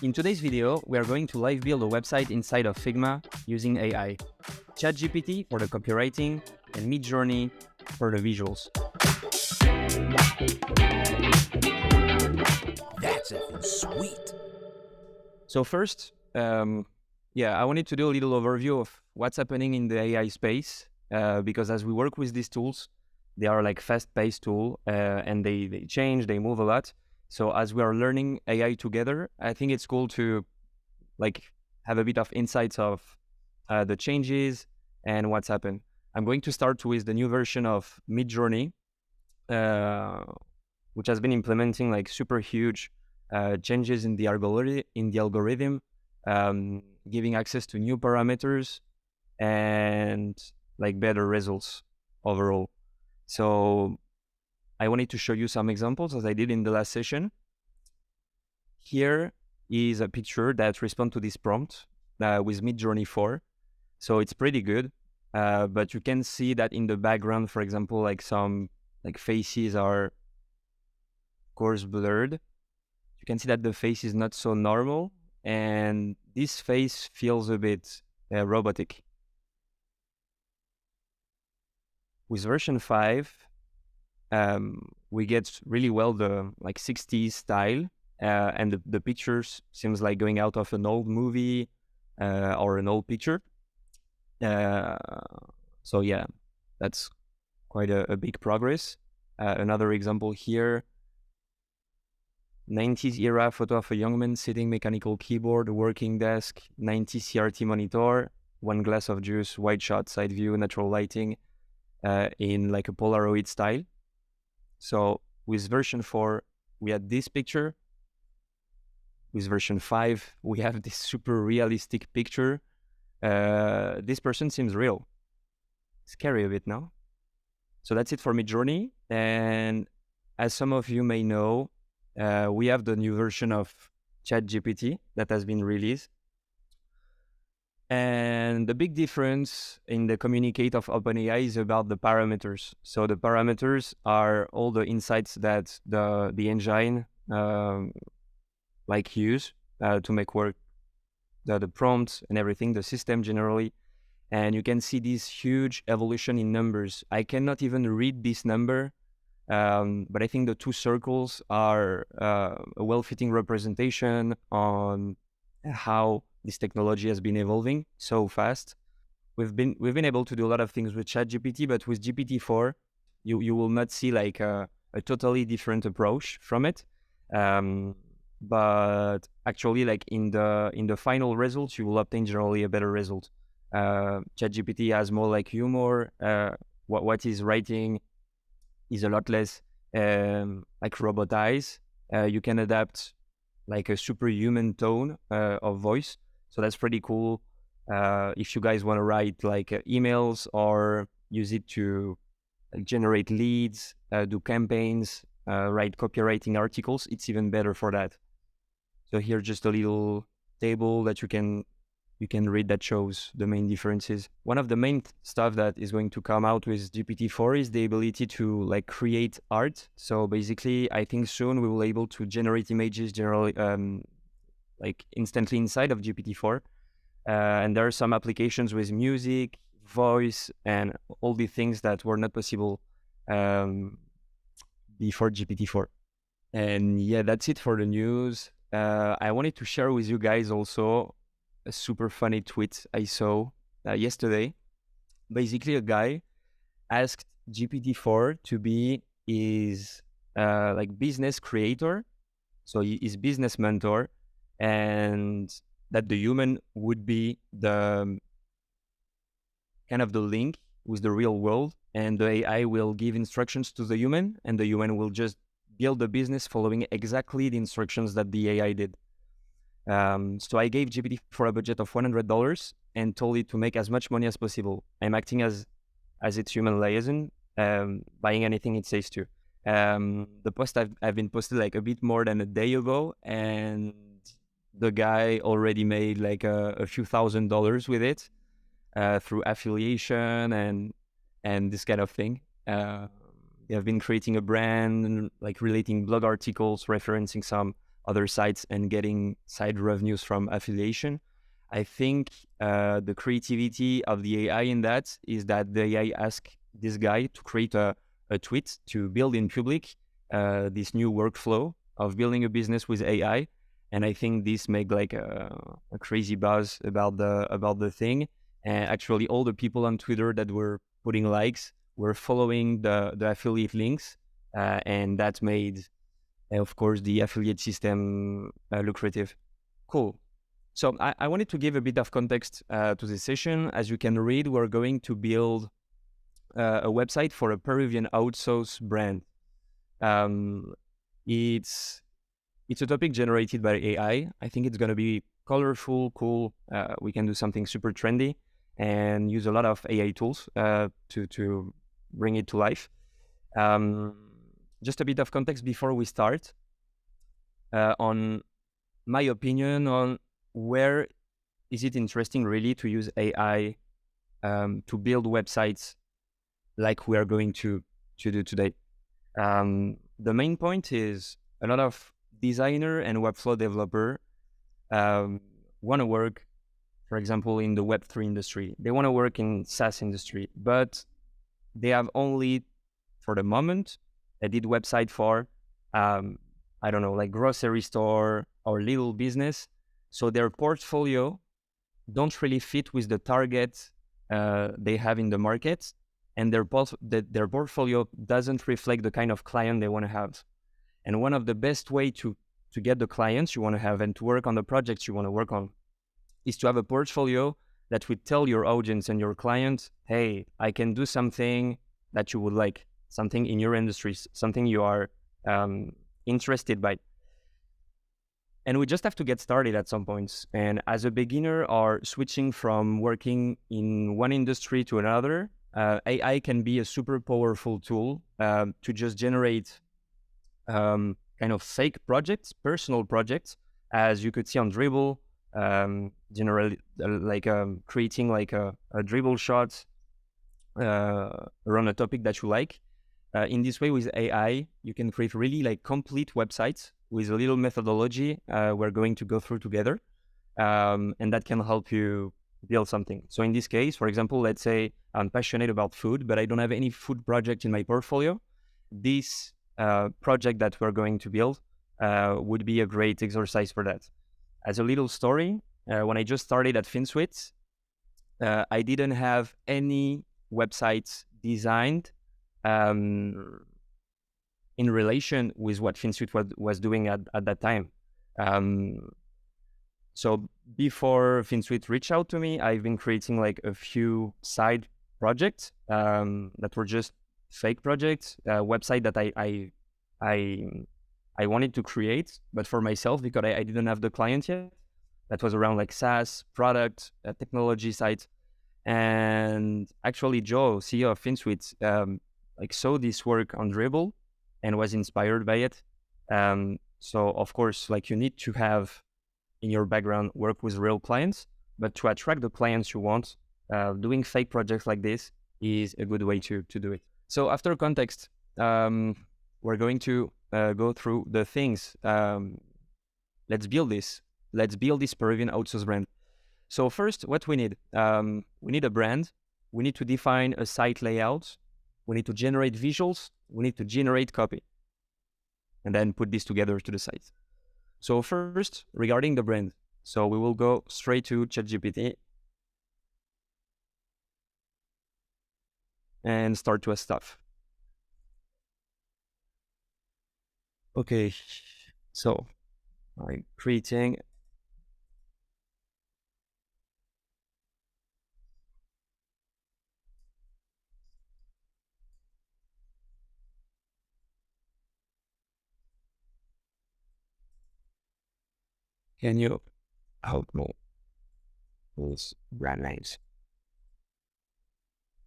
In today's video, we are going to live build a website inside of Figma using AI. ChatGPT for the copywriting and Midjourney for the visuals. That's effing sweet. So first, I wanted to do a little overview of what's happening in the AI space because as we work with these tools, they are like fast-paced tool and they change, they move a lot. So as we are learning AI together, I think it's cool to like have a bit of insights of the changes and what's happened. I'm going to start with the new version of Midjourney, which has been implementing like super huge changes in the algorithm, giving access to new parameters and like better results overall. So I wanted to show you some examples as I did in the last session. Here is a picture that responds to this prompt with Midjourney 4. So it's pretty good, but you can see that in the background, for example, like some like faces are of course blurred. You can see that the face is not so normal and this face feels a bit robotic. With version 5, we get really well the like 60s style and the pictures seems like going out of an old movie or an old picture. So yeah, that's quite a big progress. Another example here, 90s era photo of a young man sitting mechanical keyboard, working desk, 90 CRT monitor, one glass of juice, wide shot, side view, natural lighting in like a Polaroid style. So with version 4, we had this picture. With version 5, we have this super realistic picture. This person seems real. Scary a bit now. So that's it for Midjourney. And as some of you may know, we have the new version of ChatGPT that has been released. And the big difference in the communicate of OpenAI is about the parameters. So the parameters are all the insights that the engine like use to make work the prompts and everything, the system generally. And you can see this huge evolution in numbers. I cannot even read this number, but I think the two circles are a well-fitting representation on how this technology has been evolving so fast. We've been able to do a lot of things with ChatGPT, but with GPT-4, you will not see like a totally different approach from it. But actually, like in the final results, you will obtain generally a better result. ChatGPT has more like humor. What he's writing is a lot less like robotized. You can adapt like a superhuman tone of voice. So that's pretty cool. If you guys want to write like emails or use it to generate leads, do campaigns, write copywriting articles, it's even better for that. So here's just a little table that you can read that shows the main differences. One of the main stuff that is going to come out with GPT-4 is the ability to like create art. So basically, I think soon we will be able to generate images generally like instantly inside of GPT-4. And there are some applications with music, voice, and all the things that were not possible before GPT-4. And yeah, that's it for the news. I wanted to share with you guys also a super funny tweet I saw yesterday. Basically, a guy asked GPT-4 to be his like business creator, so his business mentor, and that the human would be the kind of the link with the real world, and the AI will give instructions to the human, and the human will just build the business following exactly the instructions that the AI did. So I gave GPT for a budget of $100 and told it to make as much money as possible. I'm acting as its human liaison, buying anything it says to. The post I've been posted like a bit more than a day ago, and the guy already made like a few $1,000s with it through affiliation and this kind of thing. They have been creating a brand, like relating blog articles, referencing some other sites and getting side revenues from affiliation. I think the creativity of the AI in that is that the AI asked this guy to create a tweet to build in public this new workflow of building a business with AI. And I think this made like a crazy buzz about the thing. And actually, all the people on Twitter that were putting likes were following the affiliate links, and that made, of course, the affiliate system lucrative. Cool. So I wanted to give a bit of context to this session. As you can read, we're going to build a website for a Peruvian outsource brand. Um, it's it's a topic generated by AI. I think it's going to be colorful, cool. We can do something super trendy and use a lot of AI tools to bring it to life. Um, just a bit of context before we start on my opinion on where is it interesting really to use AI to build websites like we are going to do today. The main point is a lot of designer and Webflow developer um, want to work, for example, in the Web3 industry. They want to work in SaaS industry, but they have only, for the moment, a did website for, I don't know, like grocery store or little business. So their portfolio don't really fit with the target they have in the market, and their portfolio doesn't reflect the kind of client they want to have. And one of the best way to get the clients you want to have and to work on the projects you want to work on is to have a portfolio that would tell your audience and your client, hey, I can do something that you would like, something in your industry, something you are interested by. And we just have to get started at some points. And as a beginner or switching from working in one industry to another, AI can be a super powerful tool to just generate kind of fake projects, personal projects, as you could see on Dribble, generally like creating like a dribble shot around a topic that you like. In this way, with AI, you can create really like complete websites with a little methodology we're going to go through together, and that can help you build something. So in this case, for example, let's say I'm passionate about food, but I don't have any food project in my portfolio. This project that we're going to build would be a great exercise for that. As a little story, when I just started at Finsweet, I didn't have any websites designed um, in relation with what Finsweet was doing at that time. Um, so before Finsweet reached out to me, I've been creating like a few side projects that were just fake projects, website that I I wanted to create, but for myself because I didn't have the client yet. That was around like SaaS product technology site. And actually, Joe, CEO of Finsweet, like saw this work on Dribble and was inspired by it. So of course, like you need to have in your background work with real clients, but to attract the clients you want, doing fake projects like this is a good way to do it. So after context, we're going to go through the things. Let's build this. Let's build this Peruvian outsource brand. So first, what we need a brand. We need to define a site layout. We need to generate visuals. We need to generate copy, and then put this together to the site. So first, regarding the brand. So we will go straight to ChatGPT and start to ask stuff. Okay, so I'm creating. Can you help me with brand names?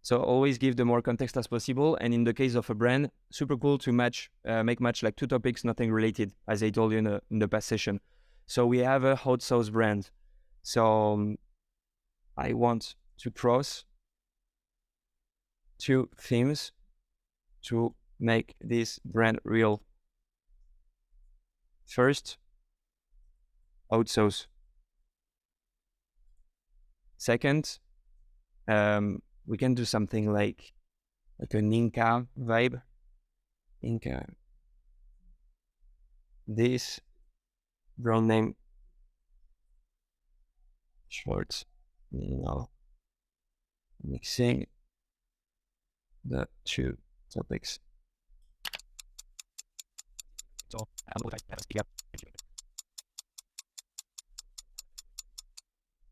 So always give the more context as possible. And in the case of a brand, super cool to make match like two topics, nothing related, as I told you in the past session. So we have a hot sauce brand. So I want to cross two themes to make this brand real. First, outsource. Second, we can do something like an Inca vibe. Inca. This brand name Schwartz. No. Mixing the two topics. So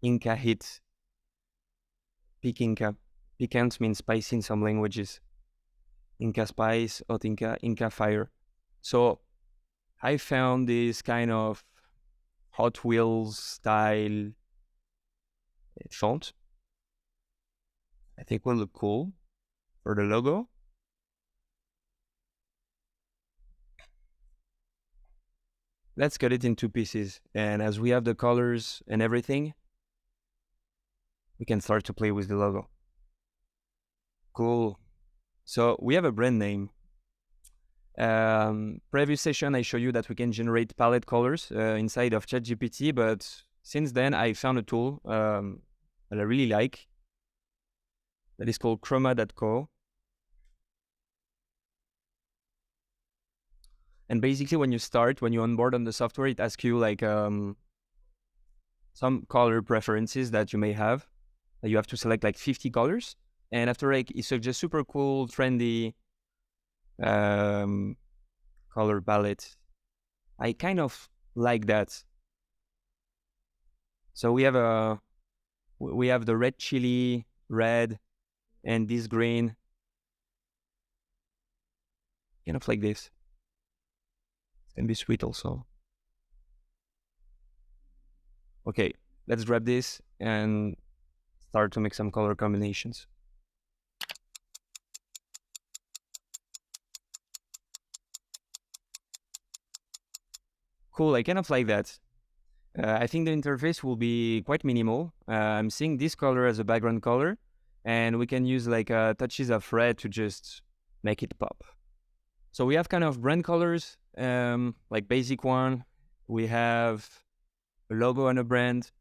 Inca hit. Pick Inca. Picant means spicy in some languages. Inca spice, hot Inca, Inca fire. So I found this kind of Hot Wheels style font. I think will look cool for the logo. Let's cut it into pieces. And as we have the colors and everything, we can start to play with the logo. Cool. So we have a brand name. Previous session, I showed you that we can generate palette colors inside of ChatGPT, but since then I found a tool that I really like that is called chroma.co. And basically when you onboard on the software, it asks you like some color preferences that you may have. You have to select like 50 colors. And after like, it suggests super cool, trendy color palette. I kind of like that. So we have the red chili, red, and this green. Kind of like this. It can be sweet also. Okay, let's grab this and start to make some color combinations. Cool, I kind of like that. I think the interface will be quite minimal. I'm seeing this color as a background color, and we can use like touches of red to just make it pop. So we have kind of brand colors, like basic one. We have a logo and a brand.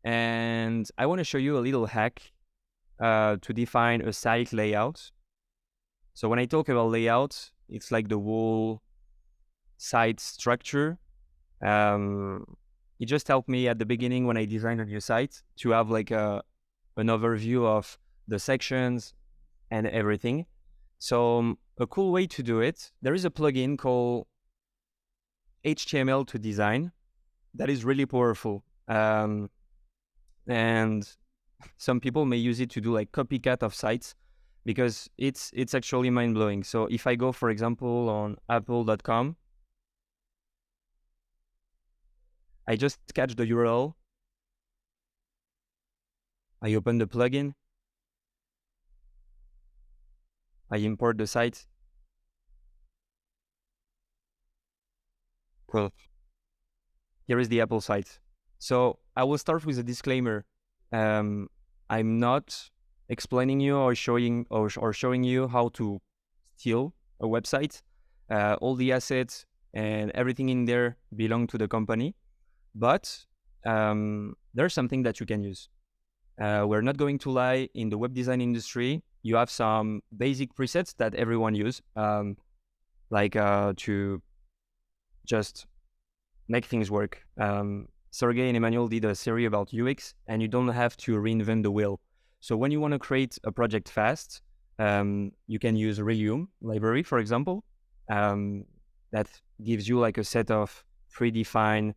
And I want to show you a little hack to define a site layout. So when I talk about layout, it's like the whole site structure. It just helped me at the beginning when I designed a new site to have like an overview of the sections and everything. So a cool way to do it, there is a plugin called HTML to Design that is really powerful. And some people may use it to do like copycat of sites because it's actually mind-blowing. So if I go, for example, on apple.com, I just catch the URL, I open the plugin, I import the site. Cool. Here is the Apple site. So I will start with a disclaimer. I'm not explaining you or showing you how to steal a website. All the assets and everything in there belong to the company, but there's something that you can use. We're not going to lie. In the web design industry, you have some basic presets that everyone use, like to just make things work. Sergey and Emmanuel did a series about UX, and you don't have to reinvent the wheel. So when you want to create a project fast, you can use Relium library, for example. That gives you like a set of predefined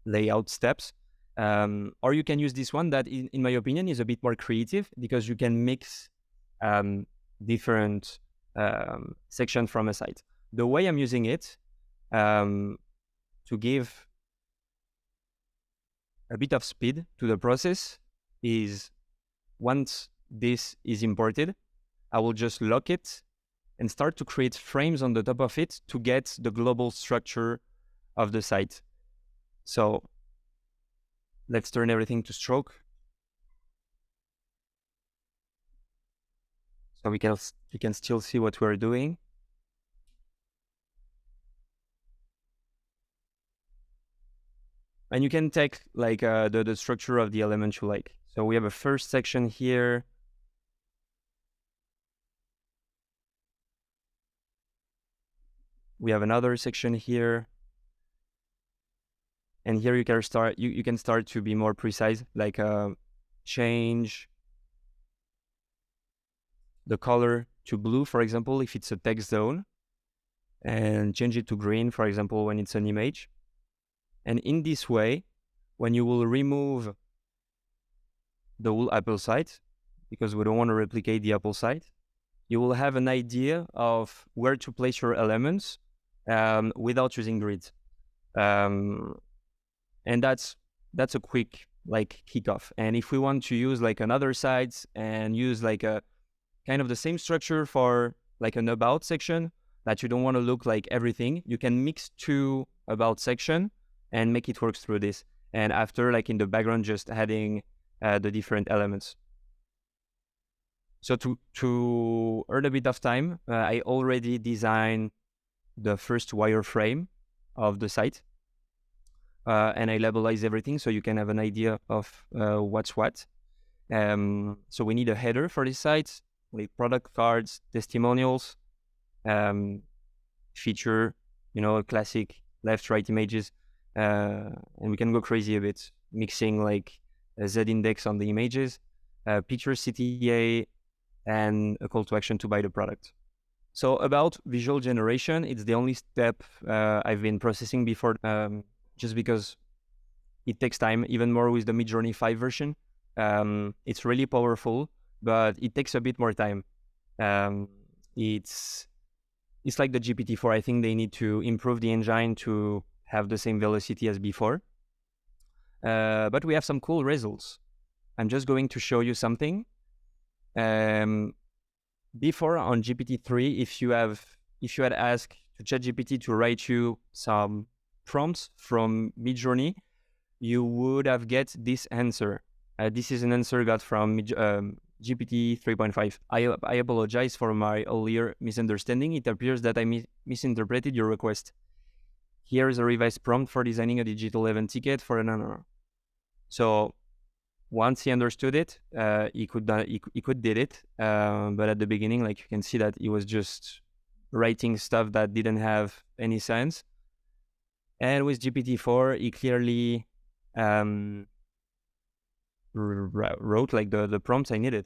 layout steps. Or you can use this one that, in my opinion, is a bit more creative because you can mix different sections from a site. The way I'm using it, to give a bit of speed to the process, is once this is imported, I will just lock it and start to create frames on the top of it to get the global structure of the site. So let's turn everything to stroke. So we can still see what we're doing. And you can take like the structure of the element you like. So we have a first section here. We have another section here. And here you can start you can start to be more precise, like change the color to blue, for example, if it's a text zone, and change it to green, for example, when it's an image. And in this way, when you will remove the whole Apple site, because we don't want to replicate the Apple site, you will have an idea of where to place your elements without using grids. Um, and that's a quick like kickoff. And if we want to use like another sites and use like a kind of the same structure for like an about section that you don't want to look like everything, you can mix two about section and make it work through this. And after, like in the background, just adding the different elements. So to earn a bit of time, I already designed the first wireframe of the site. And I labelize everything so you can have an idea of what's what. So we need a header for this site, like product cards, testimonials, feature, classic left-right images. And we can go crazy a bit, mixing like a Z index on the images, picture CTA, and a call to action to buy the product. So about visual generation, it's the only step I've been processing before, just because it takes time, even more with the Midjourney 5 version. It's really powerful, but it takes a bit more time. It's like the GPT-4. I think they need to improve the engine to have the same velocity as before. But we have some cool results. I'm just going to show you something. Before on GPT-3, if you had asked to ChatGPT to write you some prompts from Midjourney, you would have get this answer. This is an answer got from GPT 3.5. I apologize for my earlier misunderstanding. It appears that I misinterpreted your request. Here is a revised prompt for designing a digital event ticket for an honor. So once he understood it, he could did it. But at the beginning, like you can see that he was just writing stuff that didn't have any sense. And with GPT-4, he clearly wrote like the prompts I needed.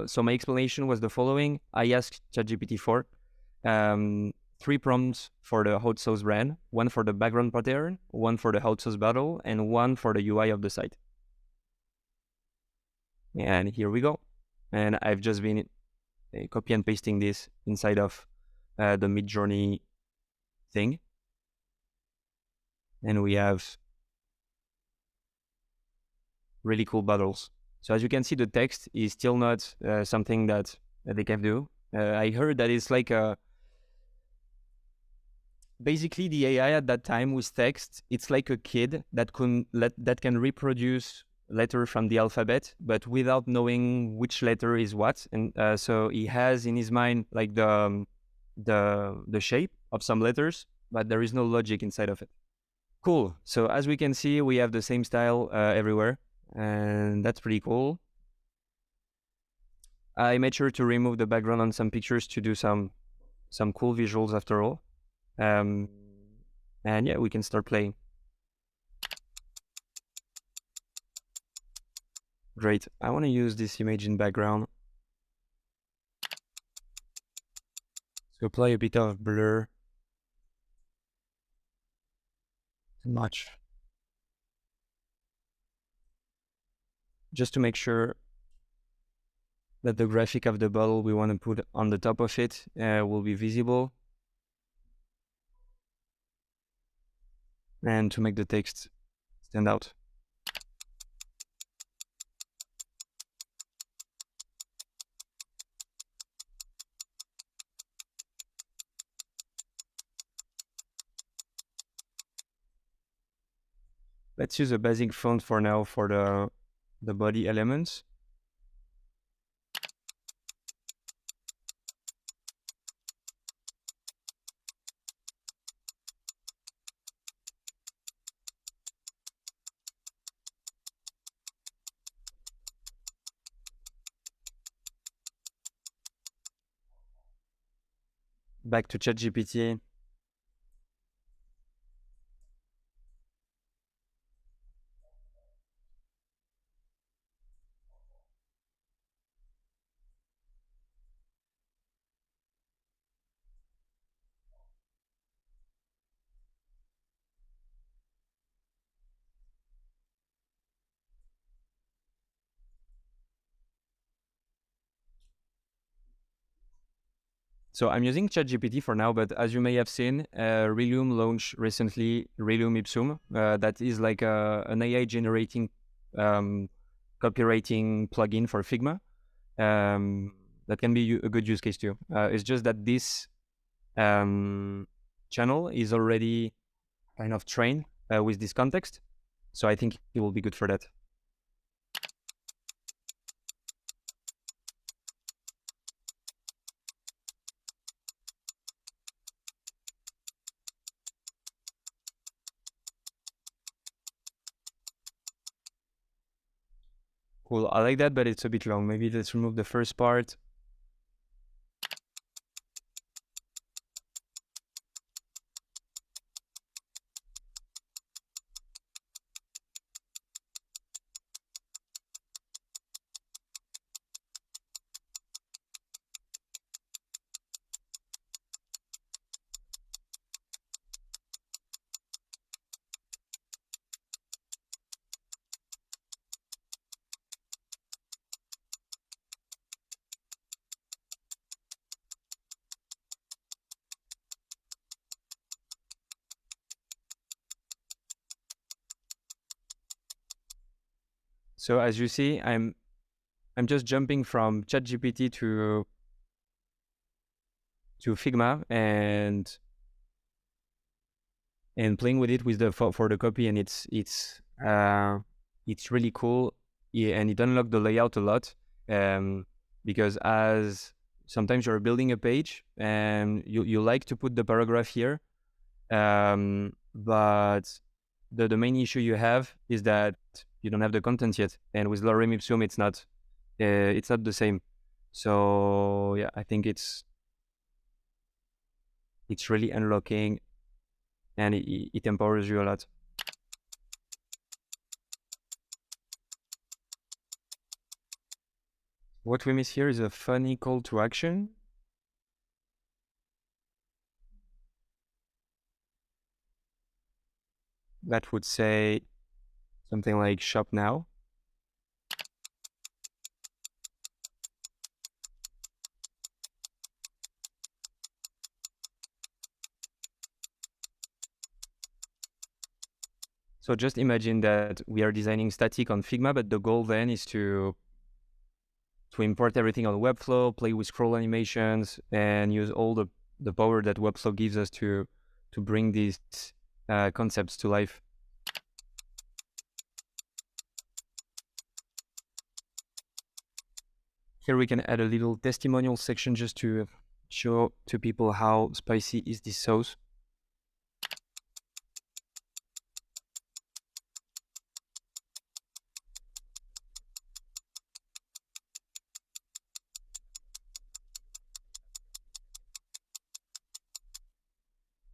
So my explanation was the following. I asked ChatGPT-4 3 prompts for the hot sauce brand, 1 for the background pattern, 1 for the hot sauce bottle, and 1 for the UI of the site. And here we go. And I've just been copy and pasting this inside of the Midjourney thing. And we have really cool bottles. So as you can see, the text is still not something that they can do. I heard that it's like basically the AI at that time with text, it's like a kid that can reproduce letter from the alphabet, but without knowing which letter is what. And so he has in his mind like the shape of some letters, but there is no logic inside of it. Cool. So as we can see, we have the same style everywhere, and that's pretty cool. I made sure to remove the background on some pictures to do some cool visuals after all. And yeah, we can start playing. Great. I want to use this image in background. So apply a bit of blur. Too much. Just to make sure that the graphic of the bottle we want to put on the top of it will be visible. And to make the text stand out. Let's use a basic font for now for the body elements. back to ChatGPT. So I'm using ChatGPT for now, but as you may have seen, Relume launched recently Relume Ipsum. That is like an AI generating um, copywriting plugin for Figma. That can be a good use case too. It's just that this channel is already kind of trained with this context, so I think it will be good for that. Cool, I like that, but it's a bit long. Maybe let's remove the first part. So as you see, I'm just jumping from ChatGPT to Figma and playing with it with the for the copy, and it's really cool. Yeah, and it unlocked the layout a lot, um, because as sometimes you're building a page and you like to put the paragraph here, but the main issue you have is that you don't have the content yet, and with Lorem Ipsum it's not the same. So yeah, I think it's really unlocking, and it empowers you a lot. What we miss here is a funny call to action. That would say something like shop now. So just imagine that we are designing static on Figma, but the goal then is to import everything on Webflow, play with scroll animations, and use all the power that Webflow gives us to bring these concepts to life. Here we can add a little testimonial section just to show to people how spicy is this sauce.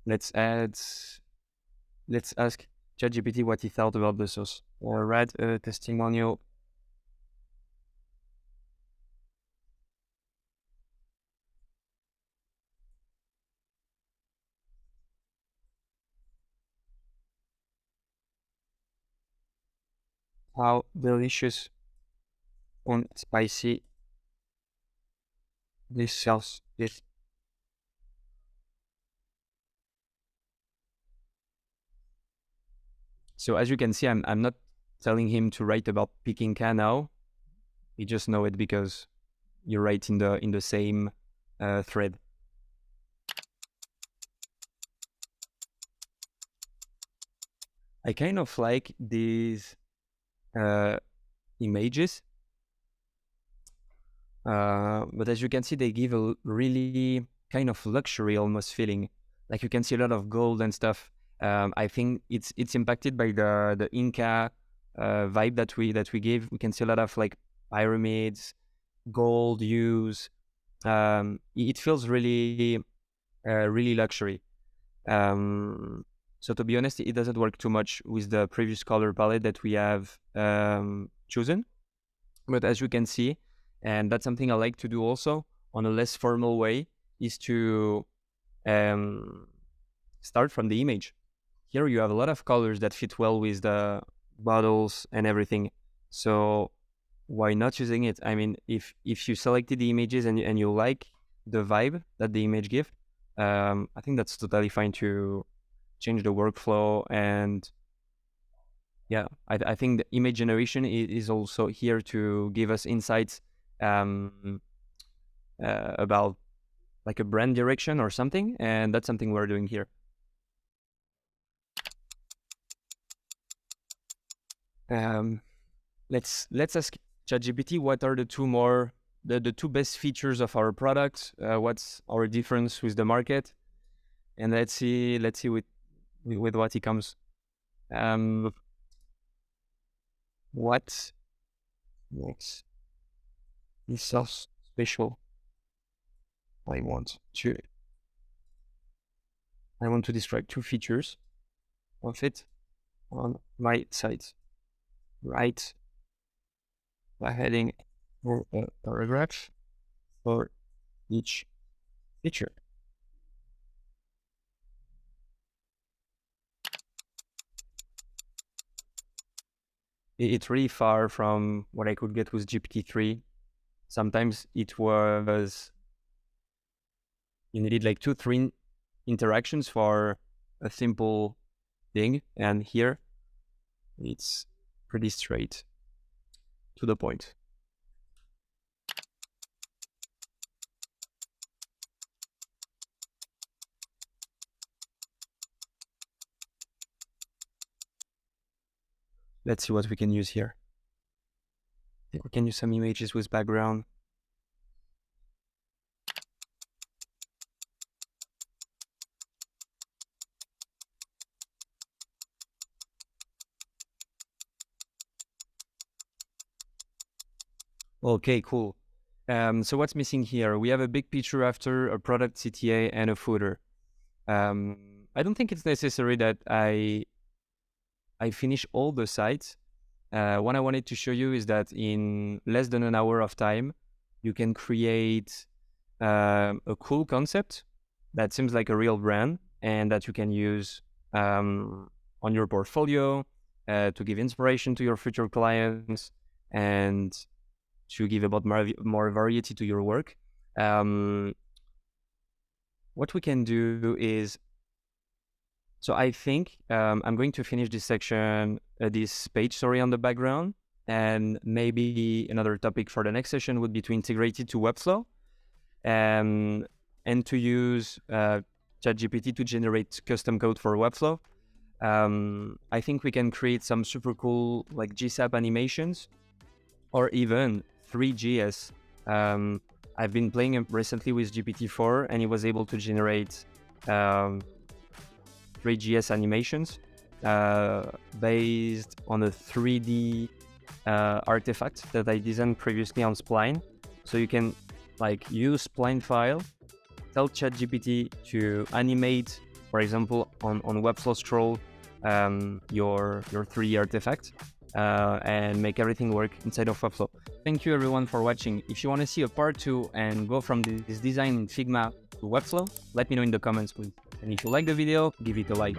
Let's ask ChatGPT what he thought about the sauce. Or write a testimonial. How delicious and spicy this sauce is. So as you can see, I'm not telling him to write about picking can now. He just know it because you write in the same thread. I kind of like these images, but as you can see, they give a really kind of luxury almost feeling. Like you can see a lot of gold and stuff. I think it's impacted by the Inca vibe that we give. We can see a lot of like pyramids, gold hues. It feels really really luxury. So to be honest, it doesn't work too much with the previous color palette that we have chosen. But as you can see, and that's something I like to do also on a less formal way, is to um, start from the image. Here you have a lot of colors that fit well with the bottles and everything. So why not using it? I mean, if you selected the images and you like the vibe that the image give, I think that's totally fine to change the workflow. And yeah, I think the image generation is also here to give us insights about like a brand direction or something, and that's something we're doing here. Um, let's ask ChatGPT what are the two best features of our product. What's our difference with the market, and let's see with what he comes. Um, what makes this so special? I want to I want to describe two features of it on my site. Write by heading or a paragraph for each feature. It's really far from what I could get with GPT-3. Sometimes it was you needed like 2-3 interactions for a simple thing, and here it's pretty straight to the point. Let's see what we can use here. I think we can use some images with background. Okay, cool. So what's missing here? We have a big picture after, a product CTA, and a footer. I don't think it's necessary that I finish all the sites. What I wanted to show you is that in less than an hour of time, you can create a cool concept that seems like a real brand and that you can use on your portfolio to give inspiration to your future clients and to give about more variety to your work. What we can do is, so I think I'm going to finish this section, this page, sorry, on the background. And maybe another topic for the next session would be to integrate it to Webflow and to use ChatGPT to generate custom code for Webflow. I think we can create some super cool like GSAP animations or even 3GS. I've been playing recently with GPT-4 and it was able to generate 3GS animations based on a 3D artifact that I designed previously on Spline. So you can like use Spline file, tell ChatGPT to animate, for example, on Webflow scroll your 3D artifact and make everything work inside of Webflow. Thank you everyone for watching. If you want to see a part 2 and go from this design in Figma to Webflow, let me know in the comments, please. And if you like the video, give it a like.